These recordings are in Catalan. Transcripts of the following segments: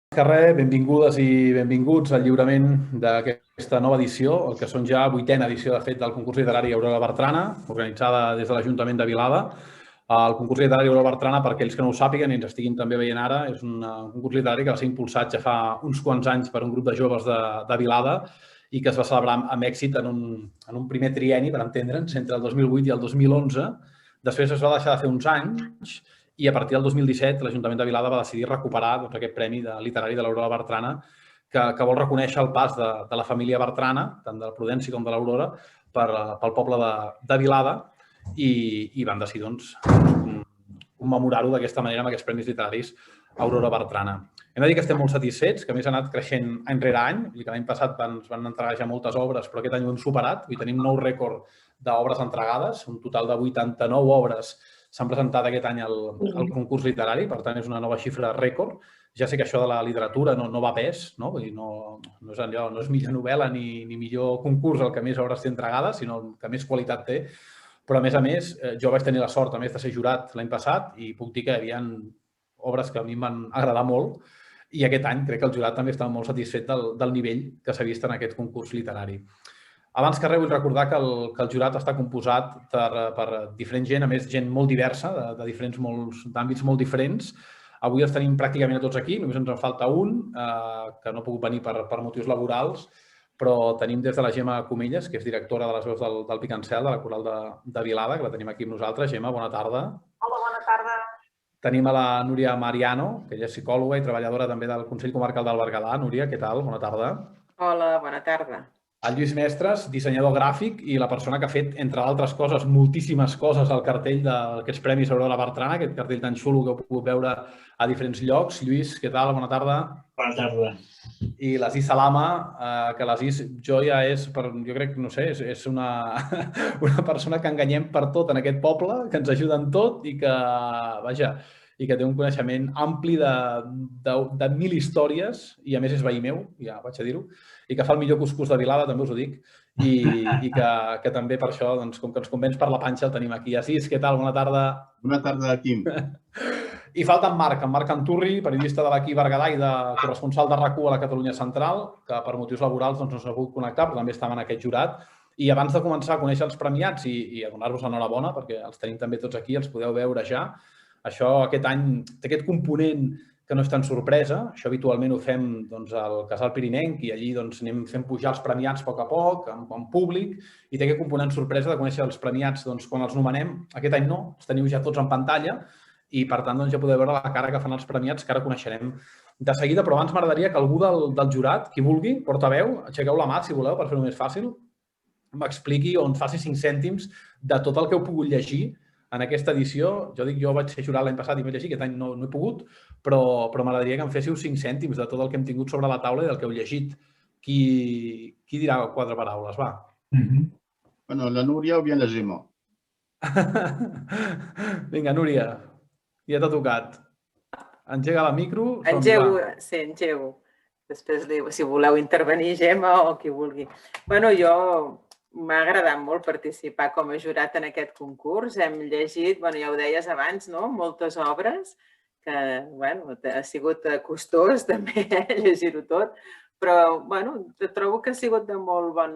Carrer, benvingudes i benvinguts al lliurament d'aquesta nova edició, el que són ja 8a edició, de fet, del concurs literari Aurora Bertrana, organitzada des de l'Ajuntament de Vilada. El concurs literari Aurora Bertrana, per aquells que no ho sàpiguen i ens estiguin també veient ara, és un concurs literari que va ser impulsat ja fa uns quants anys per un grup de joves de Vilada i que es va celebrar amb èxit en un primer trienni, per entendre'ns, entre el 2008 i el 2011. Després es va deixar de fer uns anys i a partir del 2017 l'Ajuntament de Vilada va decidir recuperar aquest premi literari de l'Aurora Bertrana que vol reconèixer el pas de la família Bertrana, tant de la Prudència com de l'Aurora, pel poble de Vilada i van decidir commemorar-ho d'aquesta manera amb aquests premis literaris Aurora Bertrana. Hem de dir que estem molt satisfets, que a més ha anat creixent any rere any, i que l'any passat ens van entregar ja moltes obres, però aquest any ho hem superat, i tenim nou rècord d'obres entregades, un total de 89 obres s'han presentat aquest any al concurs literari, per tant és una nova xifra rècord. Ja sé que això de la literatura no va a pes, no? Vull dir, no és millor novel·la ni millor concurs el que més obres té entregades, sinó el que més qualitat té. Però, a més, jo vaig tenir la sort, a més, de ser jurat l'any passat i puc dir que hi havia obres que a mi em van agradar molt i aquest any crec que el jurat també estava molt satisfet del nivell que s'ha vist en aquest concurs literari. Abans que res, vull recordar que el jurat està composat per diferent gent, a més, gent molt diversa, de diferents d'àmbits molt diferents. Avui els tenim pràcticament a tots aquí, només ens en falta un, que no ha pogut venir per motius laborals, però tenim des de la Gemma Comelles, que és directora de les veus del Picancel, de la Coral de Vilada, que la tenim aquí amb nosaltres. Gemma, bona tarda. Hola, bona tarda. Tenim a la Núria Mariano, que ella és psicòloga i treballadora també del Consell Comarcal del Berguedà. Núria, què tal? Bona tarda. Hola, bona tarda. El Lluís Mestres, dissenyador gràfic i la persona que ha fet, entre altres coses, moltíssimes coses al cartell d'aquests Premis Aurora Bertrana, aquest cartell tan xulo que heu pogut veure a diferents llocs. Lluís, què tal? Bona tarda. Bona tarda. I l'Aziz Salama, que l'Aziz jo ja és, jo crec, no sé, és una persona que enganyem per tot en aquest poble, que ens ajuda en tot i que, vaja, i que té un coneixement ampli de 1000 històries i, a més, és veí meu, ja vaig a dir-ho, i que fa el millor cuscús de Vilada, també us ho dic, i que també per això, com que ens convenç per la panxa, el tenim aquí. Aziz, què tal? Bona tarda. Bona tarda, Quim. I falta en Marc Anturri, periodista de l'Equí Berguedà i de corresponsal de RAC1 a la Catalunya Central, que per motius laborals no s'ha pogut connectar, però també estava en aquest jurat. I abans de començar a conèixer els premiats i a donar-vos l'enhorabona, perquè els tenim també tots aquí, els podeu veure ja, això aquest any té aquest component que no és tan sorpresa. Això habitualment ho fem al Casal Pirinenc i allí anem fent pujar els premiats a poc, en públic, i té aquest component sorpresa de conèixer els premiats quan els nomenem. Aquest any no, els teniu ja tots en pantalla i, per tant, ja podeu veure la cara que fan els premiats, que ara coneixerem de seguida. Però abans m'agradaria que algú del jurat, qui vulgui, portaveu, aixequeu la mà, si voleu, per fer-ho més fàcil, m'expliqui o ens faci 5 cèntims de tot el que heu pogut llegir en aquesta edició. Jo vaig ser jurat l'any passat i vaig llegir, aquest any no he pogut, però m'agradaria que em féssiu 5 cèntims de tot el que hem tingut sobre la taula i del que heu llegit. Qui dirà 4 paraules, va? Bueno, la Núria o bien la Gemma? Vinga, Núria, ja t'ha tocat. Engega la micro. Engego. Després, si voleu intervenir, Gemma o qui vulgui. Bueno, m'ha agradat molt participar com a jurat en aquest concurs. Hem llegit, ja ho deies abans, moltes obres, que ha sigut costós també llegir-ho tot, però trobo que ha sigut de molt bon...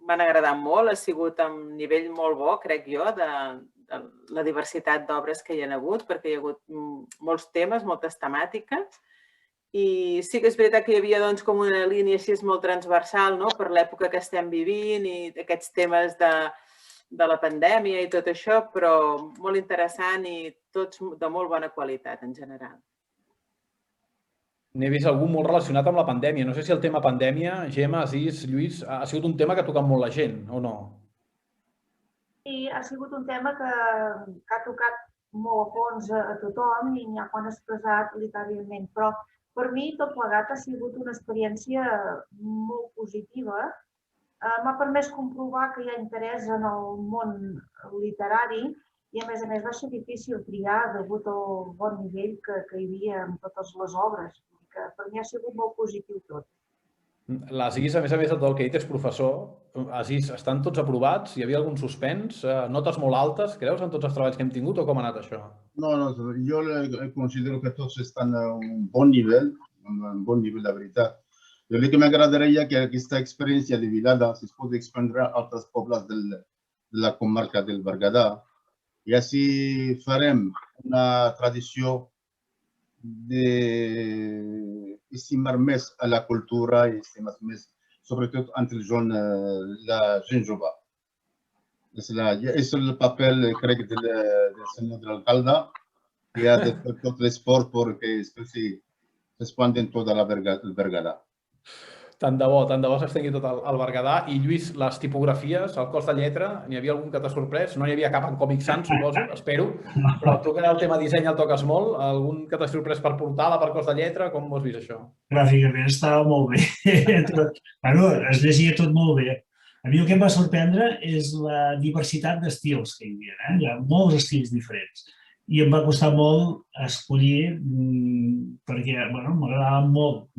M'han agradat molt, ha sigut a un nivell molt bo, crec jo, de la diversitat d'obres que hi ha hagut, perquè hi ha hagut molts temes, moltes temàtiques. I sí que és veritat que hi havia com una línia així molt transversal per l'època que estem vivint i aquests temes de la pandèmia i tot això, però molt interessant i tots de molt bona qualitat en general. N'he vist algú molt relacionat amb la pandèmia. No sé si el tema pandèmia, Gemma, Aziz, Lluís, ha sigut un tema que ha tocat molt la gent, o no? Sí, ha sigut un tema que ha tocat molt a fons a tothom i n'hi ha quan ha expressat literalment, però per mi tot plegat ha sigut una experiència molt positiva. M'ha permès comprovar que hi ha interès en el món literari i, a més, va ser difícil triar degut al bon nivell que hi havia en totes les obres. Per mi ha sigut molt positiu tot. L'Aziz, a més, de tot el que he dit, és professor. Aziz, estan tots aprovats? Hi havia algun suspens? Notes molt altes, creus, en tots els treballs que hem tingut o com ha anat això? No, jo considero que tots estan a un bon nivell. un bon nivell, de veritat. Jo el que m'agradaria que aquesta experiència de Vilada es pot expandre a altres pobles de la comarca del Berguedà i així farem una tradició d'estimar més a la cultura i estimar més, sobretot entre la gent jove. És el paper, crec, del senyor de l'alcalde, que ha de fer tot l'esport perquè s'expanden tota la Berguedà. Tant de bo s'estengui tot el Berguedà. I Lluís, les tipografies, el cos de lletra, n'hi havia algun que t'ha sorprès? No n'hi havia cap en Comic Sans, suposo, espero, però tu que el tema disseny el toques molt, algun que t'ha sorprès per portada, per cos de lletra, com ho has vist això? Gràficament estava molt bé. Bueno, es llegia tot molt bé. A mi el que em va sorprendre és la diversitat d'estils que hi havia. Hi ha molts estils diferents. I em va costar molt escollir, perquè m'agradaven molt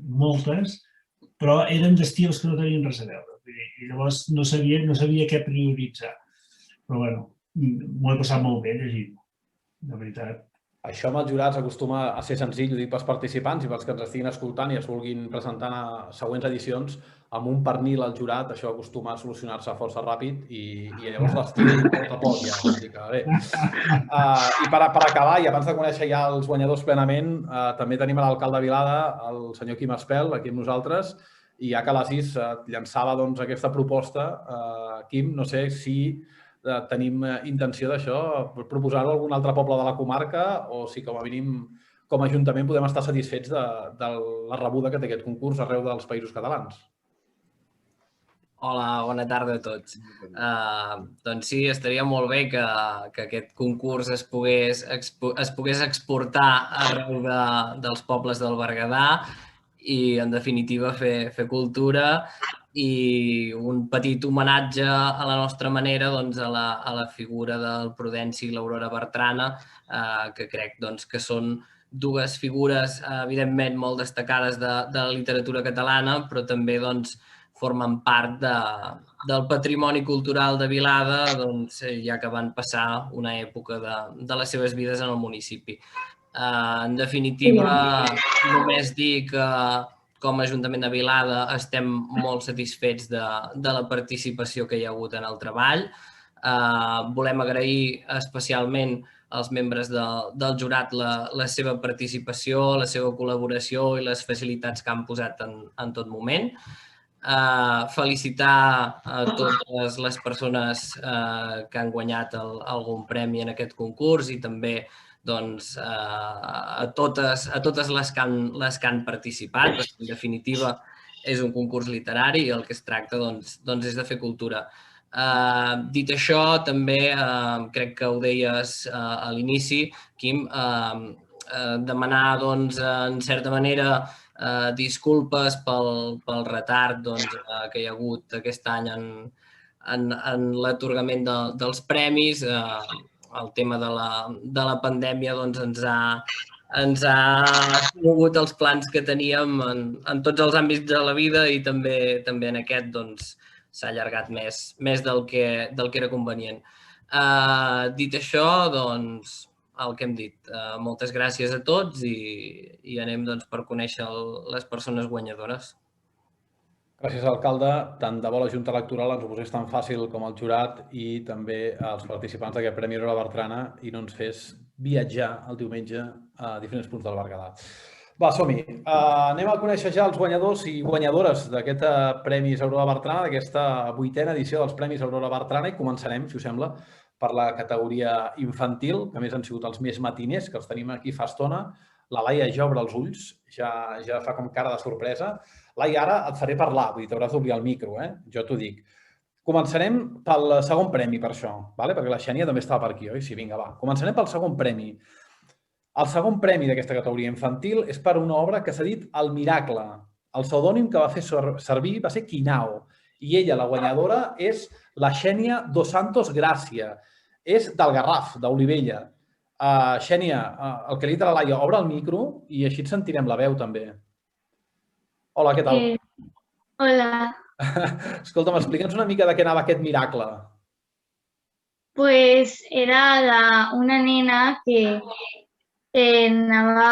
moltes, però eren d'estils que no tenien res a veure. I llavors no sabia què prioritzar. Però m'ho he passat molt bé llegint-ho, de veritat. Això amb els jurats acostuma a ser senzill, ho dic pels participants i pels que ens estiguin escoltant i es vulguin presentar a següents edicions, amb un pernil al jurat això acostuma a solucionar-se força ràpid i llavors l'estil poc a poc ja. I per acabar, i abans de conèixer ja els guanyadors plenament, també tenim l'alcalde de Vilada, el senyor Quim Espel, aquí amb nosaltres, i ja que l'Asis llançava aquesta proposta, Quim, no sé si tenim intenció d'això, proposar-ho a algun altre poble de la comarca o si com a mínim com a Ajuntament podem estar satisfets de la rebuda que té aquest concurs arreu dels Països Catalans. Hola, bona tarda a tots. Doncs sí, estaria molt bé que aquest concurs es pogués exportar arreu dels pobles del Berguedà i, en definitiva, fer cultura i un petit homenatge a la nostra manera a la figura del Prudenci i l'Aurora Bertrana, que crec que són dues figures, evidentment, molt destacades de la literatura catalana, però també formen part del patrimoni cultural de Vilada, ja que van passar una època de les seves vides en el municipi. En definitiva, només dir que com a Ajuntament de Vilada estem molt satisfets de la participació que hi ha hagut en el treball. Volem agrair especialment als membres del jurat la seva participació, la seva col·laboració i les facilitats que han posat en tot moment. Felicitar a totes les persones que han guanyat algun premi en aquest concurs i també a totes les que han participat, perquè en definitiva és un concurs literari i el que es tracta és de fer cultura. Dit això, també crec que ho deies a l'inici, Quim, demanar en certa manera disculpes pel retard que hi ha hagut aquest any en l'atorgament dels premis. El tema de la pandèmia ens ha mogut els plans que teníem en tots els àmbits de la vida i també en aquest s'ha allargat més del que era convenient. Dit això, el que hem dit, moltes gràcies a tots i anem per conèixer les persones guanyadores. Gràcies, alcalde. Tant de bo la Junta Electoral ens ho posés tan fàcil com el jurat i també als participants d'aquest Premi Aurora Bertrana i no ens fes viatjar el diumenge a diferents punts del Berguedà. Va, som-hi. Anem a conèixer ja els guanyadors i guanyadores d'aquest Premis Aurora Bertrana, d'aquesta 8a edició dels Premis Aurora Bertrana, i començarem, si us sembla, per la categoria infantil, que a més han sigut els més matiners, que els tenim aquí fa estona. La Laia ja obre els ulls, ja fa com cara de sorpresa. Laia, ara et faré parlar, vull dir, t'hauràs d'obrir el micro, jo t'ho dic. Començarem pel segon premi, per això, perquè la Xènia també estava per aquí, oi? Sí, vinga, va. Començarem pel segon premi. El segon premi d'aquesta categoria infantil és per una obra que s'ha dit El Miracle. El pseudònim que va fer servir va ser Quinao. I ella, la guanyadora, és la Xènia dos Santos Gràcia. És del Garraf, d'Olivella. Xènia, el que li ha dit a la Laia, obre el micro i així et sentirem la veu també. Hola, què tal? Hola. Escolta'm, explica'ns una mica de què anava aquest miracle. Pues era d'una nena que anava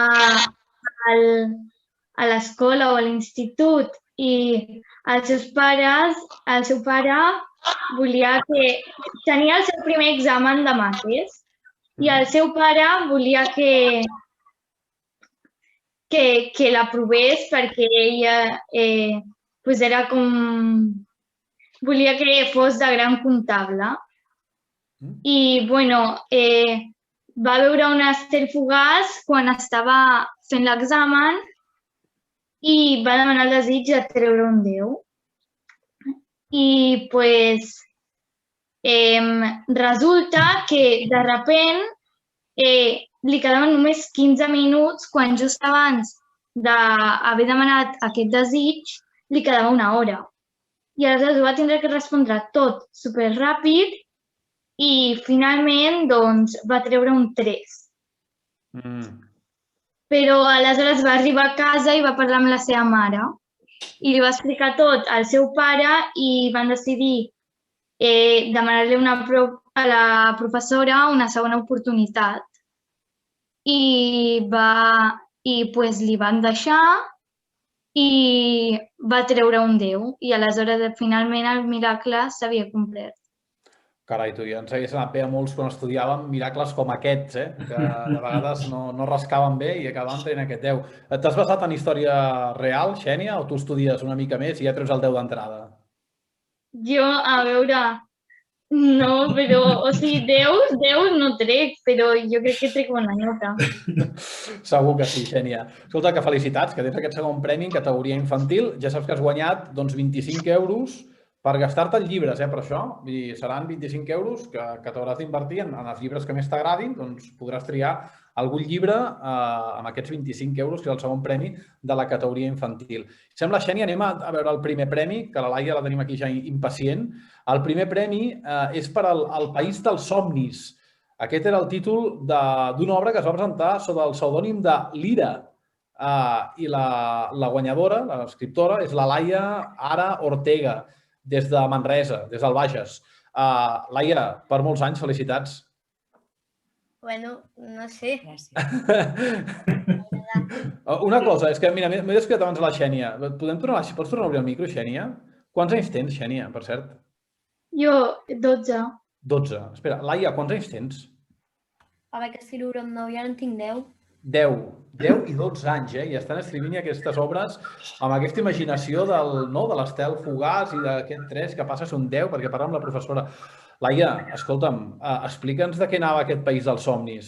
a a l'escola o a l'institut i el seu pare volia que... Tenia el seu primer examen de mates i el seu pare volia que l'aprovés perquè ella era com... Volia que fos de gran comptable. I, va veure una Estel fugaç quan estava fent l'examen i va demanar el desig de treure un 10. I, resulta que, de sobte, li quedaven només 15 minuts quan just abans d'haver demanat aquest desig li quedava una hora. I aleshores va tindre que respondre tot superràpid i finalment va treure un 3. Però aleshores va arribar a casa i va parlar amb la seva mare i li va explicar tot al seu pare i van decidir demanar-li a la professora una segona oportunitat. I li van deixar i va treure un 10 i aleshores finalment el miracle s'havia complert. Carai, tu, ja ens hagués anat bé a molts quan estudiàvem miracles com aquests, que de vegades no rascaven bé i acabaven tenint aquest 10. T'has basat en història real, Xènia, o tu estudies una mica més i ja treus el 10 d'entrada? Jo, a veure, no, però, o sigui, 10 no trec, però jo crec que trec bona nota. Segur que sí, Xènia. Escolta, que felicitats, que tens aquest segon premi en categoria infantil. Ja saps que has guanyat 25 euros per gastar-te en llibres, per això. Seran 25 euros que t'hauràs d'invertir en els llibres que més t'agradin, doncs podràs triar algun llibre amb aquests 25 euros, que és el segon premi de la categoria infantil. Sembla, Xènia, anem a veure el primer premi, que la Laia la tenim aquí ja impacient. El primer premi és per al País dels Somnis. Aquest era el títol d'una obra que es va presentar sota el pseudònim de Lira. I la guanyadora, l'escriptora, és la Laia Ara Ortega, des de Manresa, des del Bages. Laia, per molts anys, felicitats. Bueno, no sé. Una cosa, és que, mira, m'he descuidat abans la Xènia. Pots tornar a obrir el micro, Xènia? Quants anys tens, Xènia, per cert? Jo, 12. 12. Espera, Laia, quants anys tens? A veure, que escriure amb 9, ja en tinc 10. 10 i 12 anys, i estan escrivint aquestes obres amb aquesta imaginació de l'Estel fugaç i d'aquest 3 que passa a ser un 10 perquè parla amb la professora. Laia, escolta'm, explica'ns de què anava aquest País dels Somnis.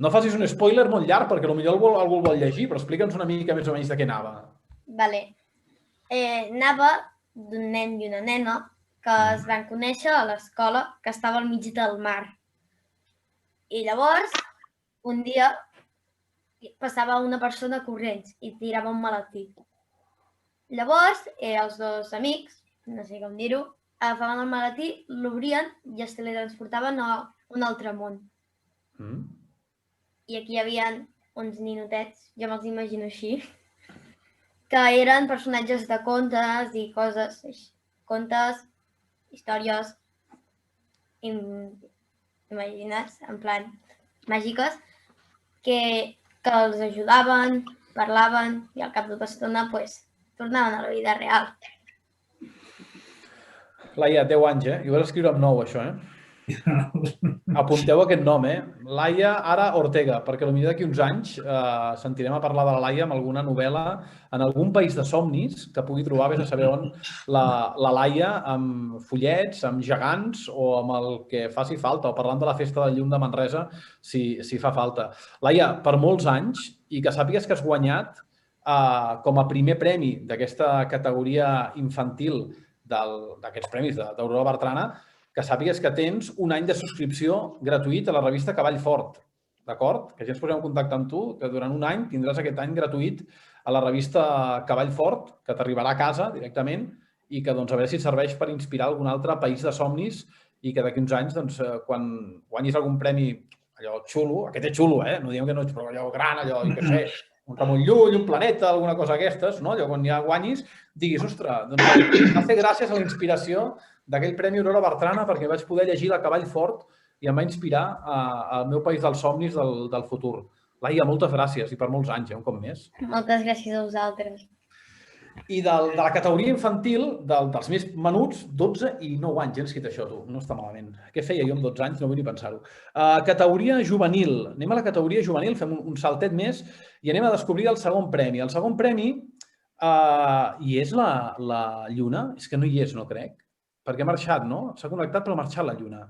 No facis un spoiler molt llarg perquè potser algú el vol llegir, però explica'ns una mica més o menys de què anava. Vale. Anava d'un nen i una nena que es van conèixer a l'escola que estava al mig del mar. I llavors, un dia, passava una persona corrents i tirava un maletí. Llavors, els dos amics, no sé com dir-ho, agafaven el maletí, l'obrien i es teletransportaven a un altre món. I aquí hi havia uns ninotets, jo me'ls imagino així, que eren personatges de contes i coses així. Contes, històries, imaginats, en plan màgiques, que els ajudaven, parlaven i al cap d'una estona tornaven a la vida real. Laia, 10 anys, I ho vas escriure amb 9, això, Apunteu aquest nom, Laia Ara Ortega, perquè potser d'aquí uns anys sentirem a parlar de la Laia amb alguna novel·la en algun país de somnis que pugui trobar, vés a saber on, la Laia amb follets, amb gegants o amb el que faci falta, o parlant de la Festa del Llum de Manresa, si fa falta. Laia, per molts anys, i que sàpigues que has guanyat com a primer premi d'aquesta categoria infantil d'aquests premis d'Aurora Bertrana, que sàpigues que tens un any de subscripció gratuït a la revista Cavall Fort, d'acord? Que ja ens posem en contacte amb tu, que durant un any tindràs aquest any gratuït a la revista Cavall Fort, que t'arribarà a casa directament i que a veure si et serveix per inspirar algun altre país de somnis i que d'aquí uns anys, quan guanyis algun premi allò xulo, aquest és xulo, no diem que no ets, però allò gran, allò, jo què sé, un Ramon Llull, un planeta, alguna cosa d'aquestes, allò quan ja guanyis, diguis, ostres, doncs va fer gràcies a la inspiració d'aquell Premi Aurora Bertrana perquè vaig poder llegir la Cavall Fort i em va inspirar al meu país dels somnis del futur. Laia, moltes gràcies i per molts anys, un cop més. Moltes gràcies a vosaltres. I de la categoria infantil, dels més menuts, 12 i 9 anys. Ja has escrit això, tu. No està malament. Què feia jo amb 12 anys? No vull ni pensar-ho. Categoria juvenil. Anem a la categoria juvenil, fem un saltet més i anem a descobrir el segon premi. El segon premi hi és la Lluna? És que no hi és, no crec. Perquè ha marxat, no? S'ha connectat però ha marxat la Lluna.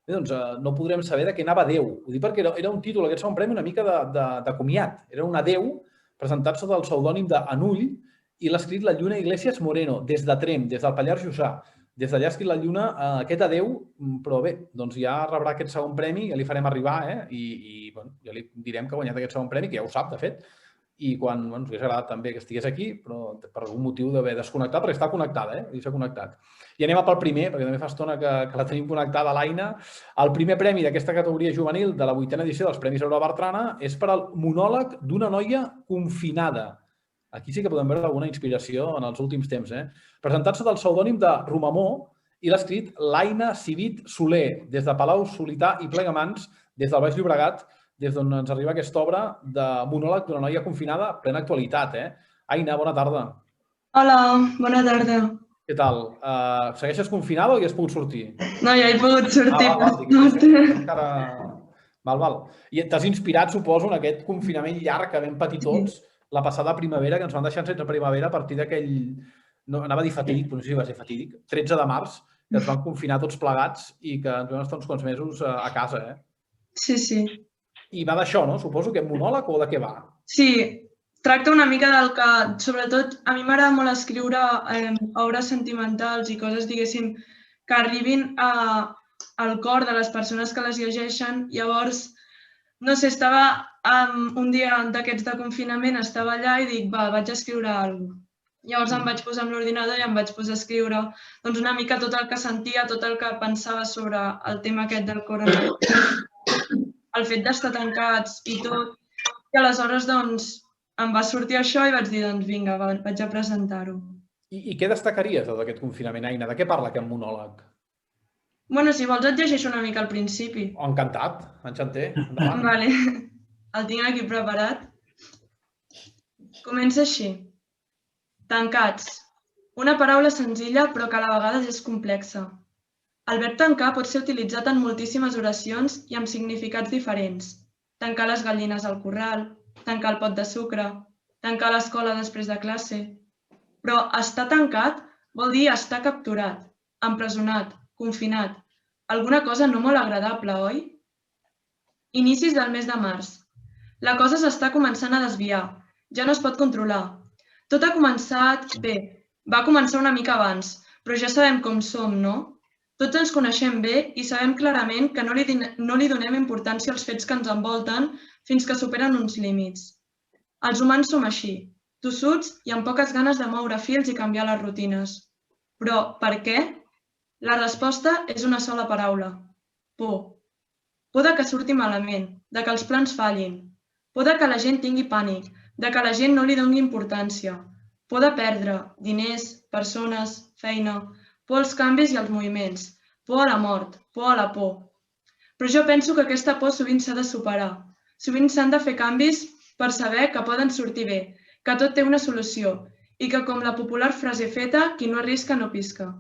Bé, doncs no podrem saber de què anava Déu. Ho dic perquè era un títol, aquest segon premi, una mica de comiat. Era un adeu presentat sota el pseudònim d'Anull i l'ha escrit la Lluna Iglesias Moreno, des de Tremp, des del Pallars Jussà. Des d'allà ha escrit la Lluna aquest adeu, però bé, doncs ja rebrà aquest segon premi, ja li farem arribar, i ja li direm que ha guanyat aquest segon premi, que ja ho sap, de fet, i quan ens hauria agradat també que estigués aquí, però per algun motiu d'haver desconnectat, perquè està connectada, i s'ha connectat. I anem pel primer, perquè també fa estona que la tenim connectada, l'Aina. El primer premi d'aquesta categoria juvenil de la 8a edició dels Premis Aurora Bertrana és per al monòleg d'una noia confinada. Aquí sí que podem veure alguna inspiració en els últims temps. Presentat sota el pseudònim de Romamó i l'ha escrit l'Aina Civit Soler, des de Palau Solità i Plegamans, des del Baix Llobregat, des d'on ens arriba aquesta obra de monòleg d'una noia confinada, plena actualitat. Aina, bona tarda. Hola, bona tarda. Què tal? Segueixes confinada o hi has pogut sortir? No, ja he pogut sortir. Val. I t'has inspirat, suposo, en aquest confinament llarg que vam patir tots la passada primavera, que ens van deixar sense primavera a partir d'aquell, no, anava a dir fatídic, però no sé si va ser fatídic, 13 de març, que ens van confinar tots plegats i que ens vam estar uns quants mesos a casa. Sí. I va d'això, no? Suposo que monòleg o de què va? Sí, tracta una mica del que, sobretot, a mi m'agrada molt escriure obres sentimentals i coses, diguéssim, que arribin al cor de les persones que les llegeixen. Llavors, no sé, estava un dia d'aquests de confinament, estava allà i dic, va, vaig a escriure alguna cosa. Llavors em vaig posar amb l'ordinador i em vaig posar a escriure una mica tot el que sentia, tot el que pensava sobre el tema aquest del coronavirus, el fet d'estar tancats i tot. I aleshores, doncs, em va sortir això i vaig dir, doncs vinga, vaig a presentar-ho. I què destacaries d'aquest confinament, Aina? De què parla aquest monòleg? Bueno, si vols et llegeixo una mica al principi. Encantat, enchanté. Vale, el tinc aquí preparat. Comença així. Tancats. Una paraula senzilla però que a la vegada és complexa. El verb tancar pot ser utilitzat en moltíssimes oracions i amb significats diferents. Tancar les gallines al corral, tancar el pot de sucre, tancar l'escola després de classe. Però estar tancat vol dir estar capturat, empresonat, confinat. Alguna cosa no molt agradable, oi? Inicis del mes de març. La cosa s'està començant a desviar. Ja no es pot controlar. Tot ha començat bé. Va començar una mica abans, però ja sabem com som, no? Tots ens coneixem bé i sabem clarament que no li donem importància als fets que ens envolten fins que superen uns límits. Els humans som així, tossuts i amb poques ganes de moure fils i canviar les rutines. Però per què? La resposta és una sola paraula. Por. Por de que surti malament, de que els plans fallin. Por de que la gent tingui pànic, de que la gent no li doni importància. Por de perdre diners, persones, feina. Por als canvis i als moviments. Por a la mort, por a la por. Però jo penso que aquesta por sovint s'ha de superar. Sovint s'han de fer canvis per saber que poden sortir bé, que tot té una solució i que, com la popular frase feta, qui no arrisca no pisca.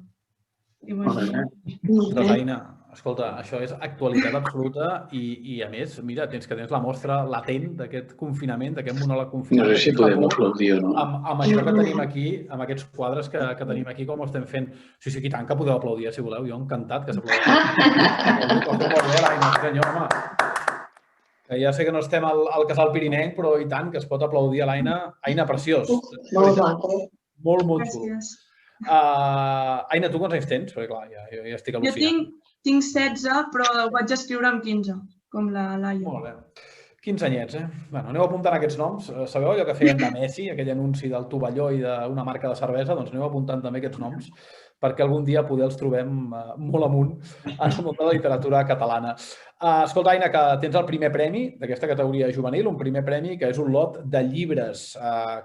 Doncs, Aina, escolta, això és actualitat absoluta i a més, mira, tens la mostra latent d'aquest confinament, d'aquest monòleg confinament. No sé si podem aplaudir o no. Amb això que tenim aquí, amb aquests quadres que tenim aquí, com ho estem fent. Sí, i tant que podeu aplaudir, si voleu. Jo encantat que s'aplaudeixi. Molt bé, l'Aina, senyor, home. Que ja sé que no estem al casal pirinenc, però i tant que es pot aplaudir a l'Aina. Aina, preciós. Molt maco. Molt xulo. Aina, tu quants anys tens? Perquè clar, jo ja estic al·lucinant. Jo tinc 16, però ho vaig escriure amb 15, com la Laia. Molt bé. 15 anyets, Bueno, aneu apuntant aquests noms. Sabeu allò que feien de Messi, aquell anunci del tovalló i d'una marca de cervesa? Doncs aneu apuntant també aquests noms, perquè algun dia poder els trobem molt amunt en el món de la literatura catalana. Escolta, Aina, que tens el primer premi d'aquesta categoria juvenil, un primer premi que és un lot de llibres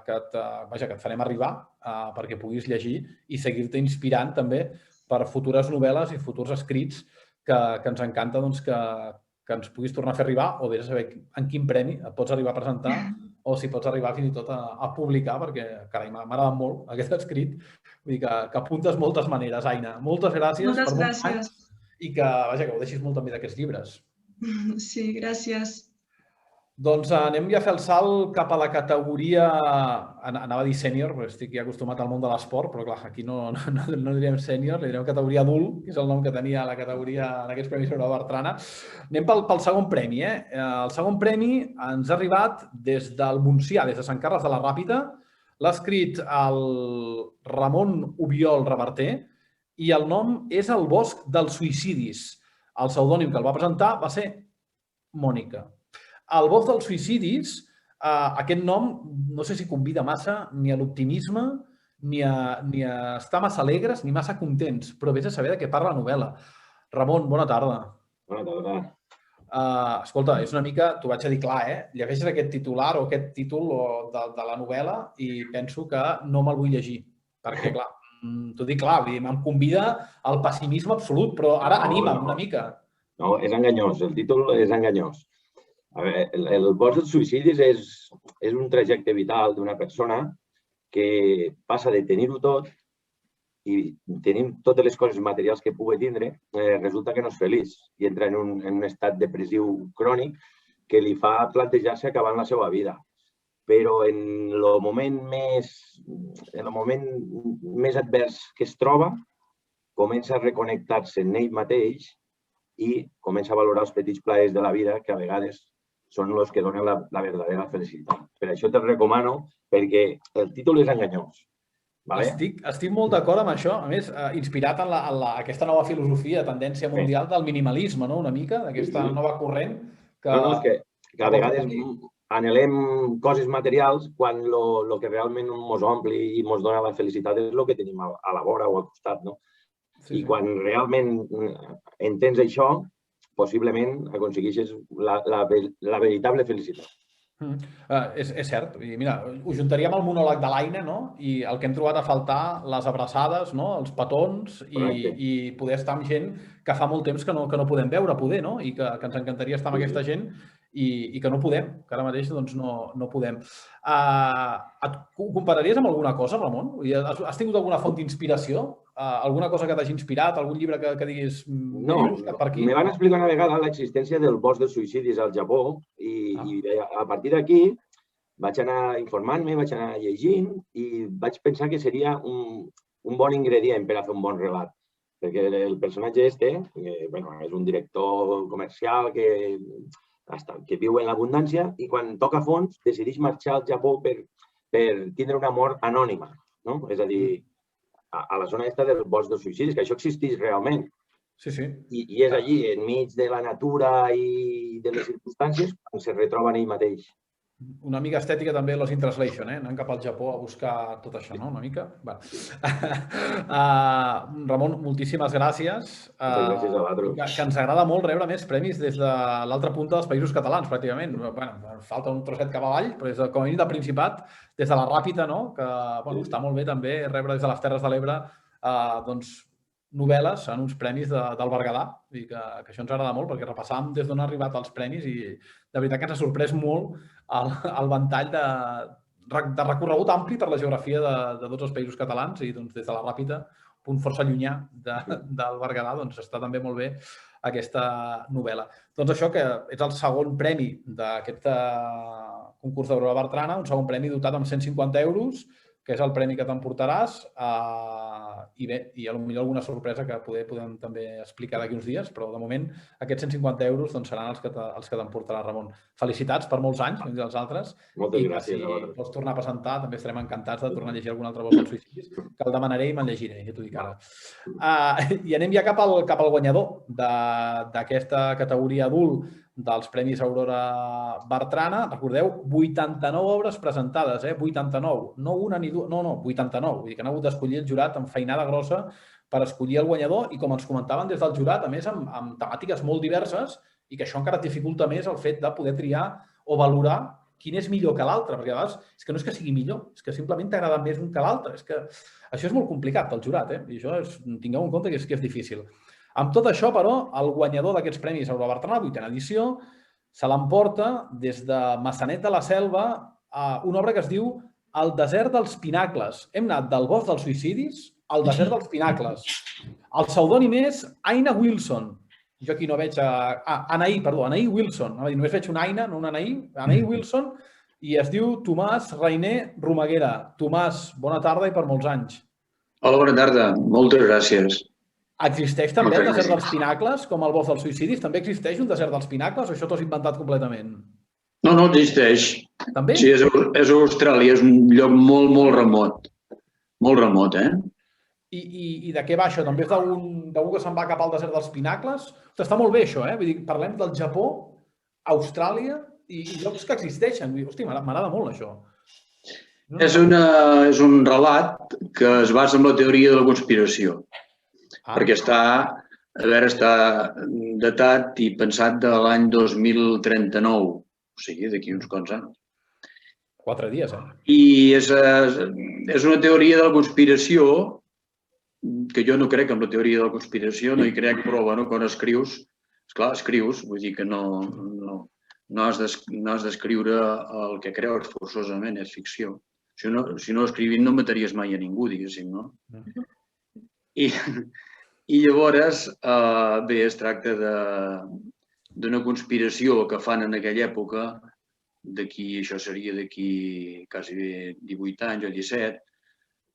que et farem arribar perquè puguis llegir i seguir-te inspirant també per futures novel·les i futurs escrits que ens encanta que que ens puguis tornar a fer arribar o vés a saber en quin premi et pots arribar a presentar o si pots arribar fins i tot a publicar, perquè, carai, m'ha agradat molt aquest escrit. Vull dir que apuntes moltes maneres, Aina. Moltes gràcies per molts anys i que, vaja, que ho deixis molt també d'aquests llibres. Sí, gràcies. Doncs anem ja a fer el salt cap a la categoria, anava a dir sènior, perquè estic ja acostumat al món de l'esport, però clar, aquí no direm sènior, li direm categoria adult, que és el nom que tenia la categoria en aquests Premis Aurora Bertrana. Anem pel segon premi. El segon premi ens ha arribat des del Montsià, des de Sant Carles de la Ràpita. L'ha escrit el Ramon Ubiol Reverter i el nom és El bosc dels suïcidis. El pseudònim que el va presentar va ser Mònica. El bosc dels suïcidis, aquest nom no sé si convida massa ni a l'optimisme, ni a estar massa alegres, ni massa contents, però vés a saber de què parla la novel·la. Ramon, bona tarda. Bona tarda. Escolta, és una mica, t'ho vaig a dir clar, llegeixes aquest titular o aquest títol de la novel·la i penso que no me'l vull llegir, perquè, clar, t'ho dic clar, em convida al pessimisme absolut, però ara anima'm una mica. No, és enganyós, el títol és enganyós. A veure, el bosc dels suïcidis és un trajecte vital d'una persona que passa de tenir-ho tot i tenint totes les coses materials que pugui tindre, resulta que no és feliç i entra en un estat depressiu crònic que li fa plantejar-se acabant la seva vida. Però en el moment més advers que es troba, comença a reconnectar-se en ell mateix i comença a valorar els petits plaers de la vida que a vegades són els que donen la verdadera felicitat. Per això te'l recomano, perquè el títol és enganyós. Estic molt d'acord amb això. A més, inspirat en aquesta nova filosofia, tendència mundial del minimalisme, una mica, d'aquesta nova corrent. No, és que a vegades anhelem coses materials quan el que realment ens ompli i ens dona la felicitat és el que tenim a la vora o al costat. I quan realment entens això, possiblement aconsegueixes la veritable felicitat. És cert. Mira, ho juntaríem al monòleg de l'Aina i el que hem trobat a faltar, les abraçades, els petons i poder estar amb gent que fa molt temps que no podem veure, poder, i que ens encantaria estar amb aquesta gent i que no podem, que ara mateix no podem. Ho compararies amb alguna cosa, Ramon? Has tingut alguna font d'inspiració? Alguna cosa que t'hagi inspirat? Algun llibre que diguis... No, me van explicar una vegada l'existència del bosc dels suïcidis al Japó i a partir d'aquí vaig anar informant-me, vaig anar llegint i vaig pensar que seria un bon ingredient per a fer un bon relat. Perquè el personatge és un director comercial que viu en l'abundància i quan toca fons decideix marxar al Japó per tindre una mort anònima. És a dir, a la zona del bosc dels suïcidis, que això existeix realment. Sí, sí. I és allí, enmig de la natura i de les circumstàncies, on se retroba en ell mateix. Una mica estètica també Lost in Translation, anant cap al Japó a buscar tot això, no? Una mica. Ramon, moltíssimes gràcies. Gràcies a vosaltres. Que ens agrada molt rebre més premis des de l'altra punta dels Països Catalans, pràcticament. Falta un trosset cap avall, però com a mínim del Principat, des de la Ràpita, que està molt bé també rebre des de les Terres de l'Ebre novel·les en uns premis del Berguedà. Que això ens agrada molt perquè repassàvem des d'on han arribat els premis i de veritat que ens ha sorprès molt el ventall de recorregut ampli per la geografia de tots els Països Catalans i des de la Ràpita, punt força llunyà del Berguedà, està també molt bé aquesta novel·la. Doncs això, que és el segon premi d'aquest concurs d'Aurora Bertrana, un segon premi dotat amb 150 euros, que és el premi que t'emportaràs, i bé, i potser alguna sorpresa que podem també explicar d'aquí uns dies, però de moment aquests 150 euros seran els que t'emportarà, Ramon. Felicitats per molts anys, com diuen els altres. Moltes gràcies. I que si pots tornar a presentar, també estarem encantats de tornar a llegir algun altre bosc dels suïcidis, que el demanaré i me'l llegiré, ja t'ho dic ara. I anem ja cap al guanyador d'aquesta categoria adult dels Premis Aurora Bertrana. Recordeu, 89 obres presentades, 89. No una ni dues, no, 89. Vull dir que han hagut d'escollir el jurat amb feinada grossa per escollir el guanyador i, com ens comentaven des del jurat, a més amb temàtiques molt diverses i que això encara dificulta més el fet de poder triar o valorar quin és millor que l'altre, perquè a vegades és que no és que sigui millor, és que simplement t'agrada més un que l'altre. És que això és molt complicat pel jurat, i això tingueu en compte que és difícil. Amb tot això, però, el guanyador d'aquests premis Aurora Bertrana, 8a edició, se l'emporta des de Massanet de la Selva a una obra que es diu El desert dels pinacles. Hem anat del bosc dels suïcidis al desert dels pinacles. El pseudònim és Aina Wilson. Jo aquí no veig... Anaí, perdó, Anaí Wilson. Només veig una Aina, no una Anaí. Anaí Wilson. I es diu Tomàs Reiner Romaguera. Tomàs, bona tarda i per molts anys. Hola, bona tarda. Moltes gràcies. Existeix també el desert dels pinacles, com el bosc dels suïcidis? També existeix un desert dels pinacles o això t'ho has inventat completament? No, no existeix. També? Sí, és a Austràlia, és un lloc molt, molt remot. Molt remot, eh? I de què va això? També és d'algú que se'n va cap al desert dels pinacles? Està molt bé això, eh? Vull dir, parlem del Japó, Austràlia i llocs que existeixen. Hosti, m'agrada molt això. És un relat que es basa en la teoria de la conspiració. Perquè està datat i pensat de l'any 2039, o sigui, d'aquí uns quants anys. 4 dies, eh? I és una teoria de la conspiració que jo no crec en la teoria de la conspiració, no hi crec, però bueno, quan escrius, esclar, escrius, vull dir que no has d'escriure el que creus forçosament, és ficció. Si no escrivint no mataries mai a ningú, diguéssim, no? I llavors, bé, es tracta d'una conspiració que fan en aquella època, això seria d'aquí quasi 18 anys o 17,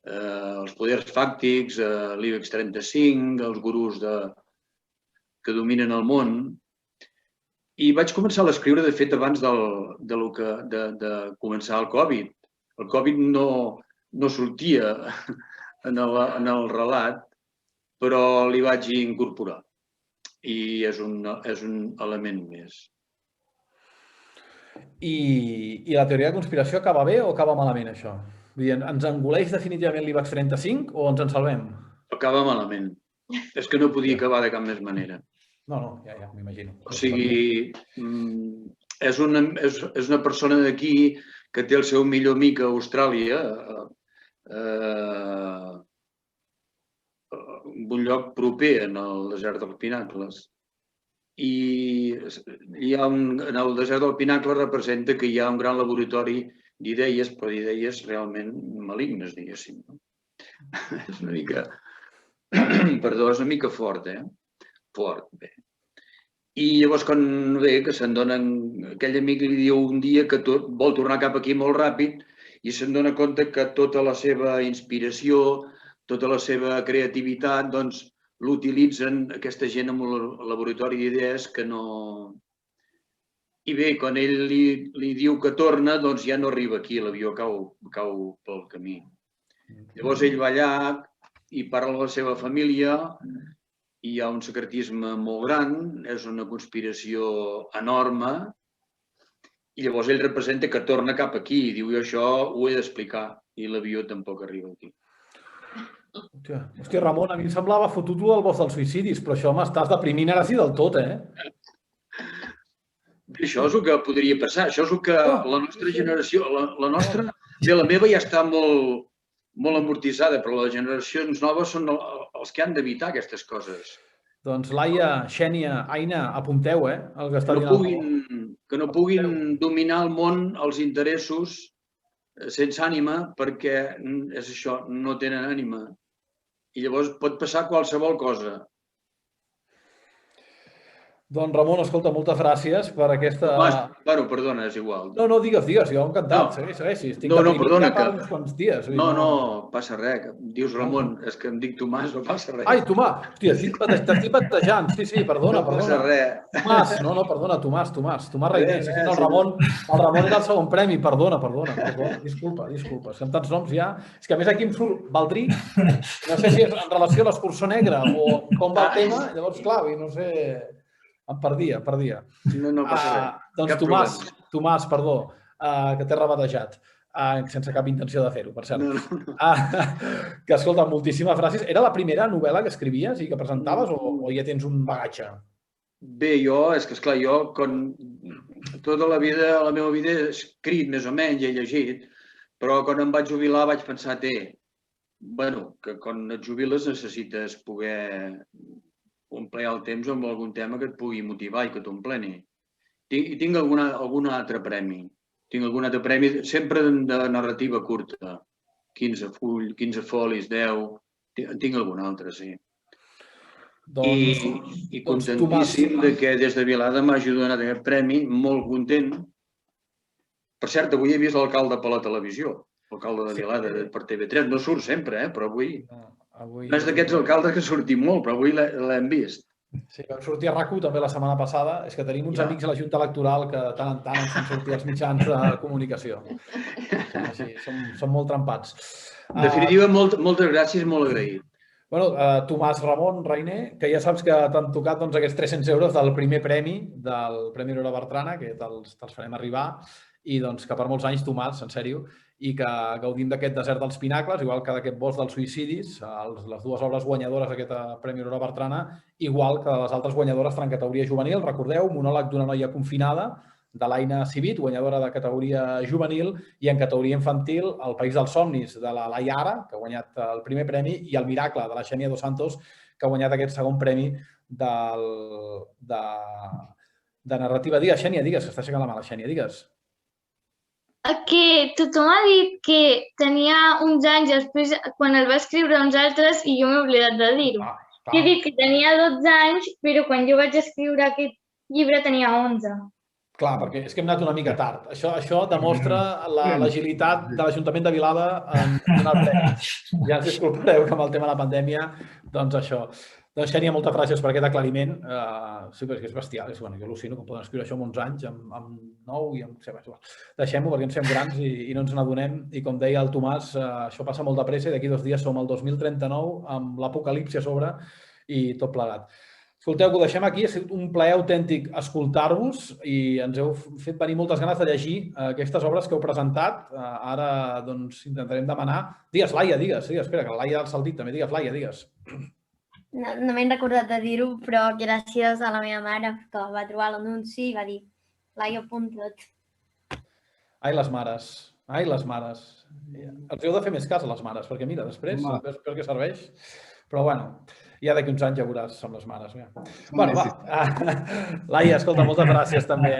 els poders fàctics, l'IBEX 35, els gurús que dominen el món. I vaig començar a escriure, de fet, abans de començar el Covid. El Covid no sortia en el relat, però li vaig incorporar. I és un element més. I la teoria de conspiració acaba bé o acaba malament, això? Vull dir, ens engoleix definitivament l'IBEX 35 o ens en salvem? Acaba malament. És que no podia acabar de cap més manera. No, ja m'imagino. O sigui, és una persona d'aquí que té el seu millor amic a Austràlia, un lloc proper en el desert dels Pinacles. I en el desert del Pinacle representa que hi ha un gran laboratori d'idees, però d'idees realment malignes, diguéssim. És una mica... Perdó, és una mica fort, eh? Fort, bé. I llavors, quan ve que se'n donen... Aquell amic li diu un dia que vol tornar cap aquí molt ràpid i se'n dona compte que tota la seva inspiració, tota la seva creativitat, doncs, l'utilitzen aquesta gent en un laboratori d'idees que no... I bé, quan ell li diu que torna, doncs ja no arriba aquí, l'avió cau pel camí. Llavors ell va allà i parla amb la seva família, hi ha un secretisme molt gran, és una conspiració enorme, i llavors ell representa que torna cap aquí i diu, jo això ho he d'explicar, i l'avió tampoc arriba aquí. Hòstia, Ramon, a mi em semblava fotut-lo del bosc dels suïcidis, però això m'estàs deprimint ara sí del tot, eh? Això és el que podria passar, això és el que la nostra generació, la meva ja està molt amortitzada, però les generacions noves són els que han d'evitar aquestes coses. Doncs Laia, Xènia, Aina, apunteu, el que està dient. Que no puguin dominar el món els interessos sense ànima, perquè és això, no tenen ànima. I llavors pot passar qualsevol cosa. Doncs Ramon, escolta, moltes gràcies per aquesta... Bueno, perdona, és igual. No, digues, jo encantat, segueixi. No, perdona, que... uns quants dies. No, passa res. Dius Ramon, és que em dic Tomàs, no passa res. Ai, Tomàs, hòstia, t'estic batejant. Sí, perdona. No passa res. Tomàs, perdona, Tomàs Reiner. Sí, no, el Ramon era el segon premi, perdona. Disculpa, és que amb tants noms ja... És que a més aquí em surt Baldrí, no sé si és en relació a l'Escurçó Negre o com va el tema, llavors, clar, no sé... Em perdia. No passa res. Doncs Tomàs, perdó, que t'he rebatejat, sense cap intenció de fer-ho, per cert. Que, escolta, moltíssimes gràcies. Era la primera novel·la que escrivies i que presentaves o ja tens un bagatge? Bé, és que esclar, jo tota la meva vida he escrit més o menys, he llegit, però quan em vaig jubilar vaig pensar, que quan et jubiles necessites poder emplear el temps amb algun tema que et pugui motivar i que t'ompleni. I tinc algun altre premi. Tinc algun altre premi, sempre de narrativa curta. 15 folis, 10... Tinc algun altre, sí. I contentíssim que des de Vilada m'hagi donat aquest premi, molt content. Per cert, avui he vist l'alcalde per la televisió, l'alcalde de Vilada per TV3. No surt sempre, però avui... No és d'aquests alcaldes que sortim molt, però avui l'hem vist. Sí, vam sortir a RAC1 també la setmana passada. És que tenim uns amics a la Junta Electoral que de tant en tant ens fan sortir als mitjans de comunicació. Som molt trempats. En definitiva, moltes gràcies, molt agraït. Bueno, Tomàs Ramon, Reiner, que ja saps que t'han tocat aquests 300 euros del primer premi, del Premi Aurora Bertrana, que te'ls farem arribar, i que per molts anys, Tomàs, en sèrio, i que gaudim d'aquest desert dels pinacles, igual que d'aquest bosc dels suïcidis, les dues obres guanyadores d'aquest Premi Aurora Bertrana, igual que les altres guanyadores en categoria juvenil. Recordeu, monòleg d'una noia confinada, de l'Aina Civit, guanyadora de categoria juvenil, i en categoria infantil, El País dels Somnis, de la Laia Ara, que ha guanyat el primer premi, i El Miracle, de la Xènia Dos Santos, que ha guanyat aquest segon premi de narrativa. Digues, Xènia, digues, que està aixecant la mà la Xènia, digues. Que tothom ha dit que tenia uns anys, després quan el va escriure uns altres, i jo m'he oblidat de dir-ho. He dit que tenia 12 anys, però quan jo vaig escriure aquest llibre tenia 11. Clar, perquè és que hem anat una mica tard. Això demostra l'agilitat de l'Ajuntament de Vilada en donar premis. Ja ens disculpareu que amb el tema de la pandèmia, doncs això. Doncs, Xènia, moltes gràcies per aquest aclariment. Sí, perquè és bestial. Jo al·lucino que poden escriure això amb 11 anys, amb 9 i amb... Deixem-ho perquè ens fem grans i no ens n'adonem. I com deia el Tomàs, això passa molt de pressa i d'aquí 2 dies som al 2039 amb l'apocalipsi a sobre i tot plegat. Escolteu, que ho deixem aquí. Ha sigut un plaer autèntic escoltar-vos i ens heu fet venir moltes ganes de llegir aquestes obres que heu presentat. Ara doncs intentarem demanar... Digues, Laia, digues. Espera, que la Laia ha alçat el dit també. Digues, Laia, digues. No m'he recordat de dir-ho, però gràcies a la meva mare que va trobar l'anunci i va dir Laia, apunta't. Ai, les mares. Ai, les mares. Els heu de fer més cas a les mares, perquè mira, després, per què serveix? Però bueno, ja d'aquí uns anys ja veuràs amb les mares. Bueno, va. Laia, escolta, moltes gràcies també.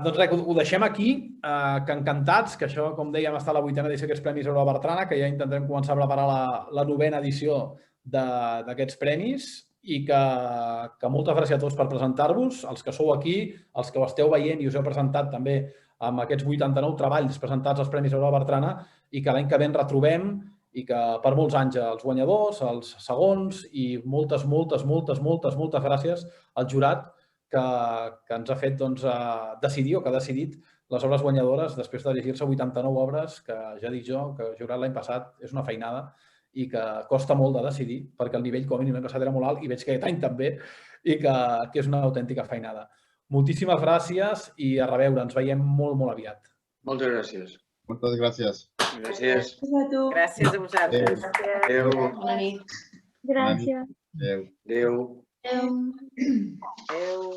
Doncs res, ho deixem aquí, que encantats, que això, com dèiem, està a la 8a edició d'aquests Premis Aurora Bertrana, que ja intentarem començar a preparar la 9a edició d'aquests premis i que moltes gràcies a tots per presentar-vos, els que sou aquí, els que ho esteu veient i us heu presentat també amb aquests 89 treballs presentats als Premis Aurora Bertrana i que l'any que ve ens retrobem i que per molts anys els guanyadors, els segons i moltes gràcies al jurat que ens ha fet decidir o que ha decidit les obres guanyadores després de llegir-se 89 obres que ja dic jo, que he jurat l'any passat és una feinada i que costa molt de decidir perquè el nivell com a mínim l'any passat era molt alt i veig que aquest any també i que és una autèntica feinada. Moltíssimes gràcies i a reveure, ens veiem molt aviat. Moltes gràcies. Moltes gràcies. Gràcies. Gràcies a vosaltres. Adéu. Bona nit. Gràcies. Adéu. Adéu. Adéu. Adéu.